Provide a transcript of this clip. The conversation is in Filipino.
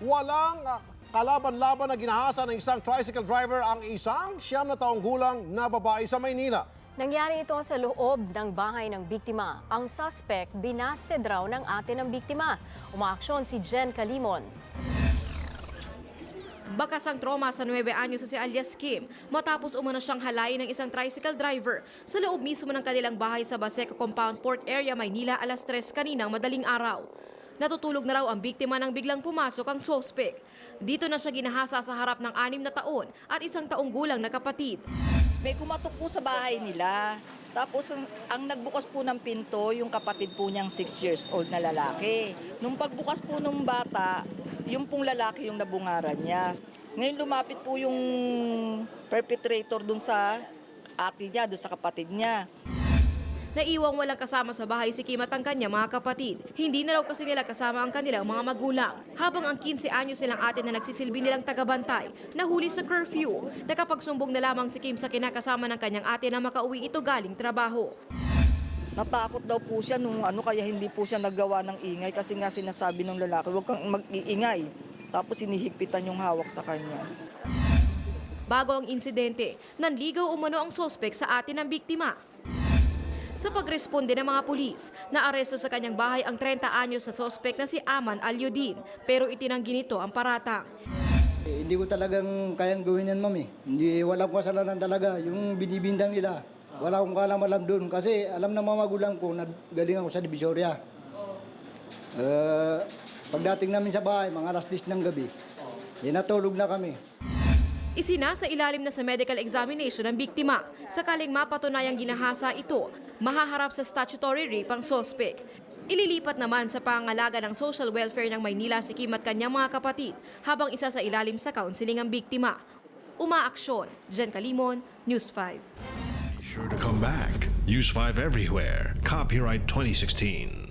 Walang kalaban-laban na ginahasa ng isang tricycle driver ang isang 9 taong gulang na babae sa Maynila. Nangyari ito sa loob ng bahay ng biktima. Ang suspect, binasted raw ng ate ng biktima. Umaaksyon si Jen Calimon. Bakas ang trauma sa 9 anyos si alias Kim matapos umano siyang halayin ng isang tricycle driver sa loob mismo ng kanilang bahay sa Baseco Compound Port Area, Maynila alas 3 kaninang madaling araw. Natutulog na raw ang biktima nang biglang pumasok ang suspect. Dito na siya ginahasa sa harap ng 6 na taon at 1 taong gulang na kapatid. May kumatok po sa bahay nila. Tapos ang nagbukas po ng pinto, yung kapatid po niyang 6 years old na lalaki. Nung pagbukas po ng bata, yung pong lalaki yung nabungaran niya. Ngayon lumapit po yung perpetrator dun sa ate niya, dun sa kapatid niya. Naiwang walang kasama sa bahay si Kim at ang kanya mga kapatid. Hindi na raw kasi nila kasama ang kanilang mga magulang. Habang ang 15 anyos silang ate na nagsisilbi nilang tagabantay, nahuli sa curfew. Nakapagsumbong na lamang si Kim sa kinakasama ng kanyang ate na makauwi ito galing trabaho. Natakot daw po siya nung kaya hindi po siya naggawa ng ingay kasi nga sinasabi ng lalaki, huwag kang mag-iingay. Tapos hinihigpitan yung hawak sa kanya. Bago ang insidente, nanligaw umano ang sospek sa ate ng biktima. Sa pagresponde ng mga pulis, naaresto sa kanyang bahay ang 30 anyos na sospek na si Aman Alyudin, pero itinanggi nito ang paratang. Hindi ko talagang kayang gawin yan, ma'am. Hindi, walang kasalanan talaga. Yung binibindang nila, wala akong kalam-alam doon. Kasi alam ng mga magulang ko, nagaling ako sa Divisoria. Pagdating namin sa bahay, mga alas 10 ng gabi, natulog na kami. Isinasa ilalim na sa medical examination ng biktima. Sakaling mapatunayang ginahasa ito, mahaharap sa statutory rape ang sospek. Ililipat naman sa pangangalaga ng social welfare ng Maynila si Kim at kanyang mga kapatid habang isa sa ilalim sa counseling ang biktima. Umaaksyon, Jen Calimon, News 5. Be sure to come back. Use 5 everywhere. Copyright 2016.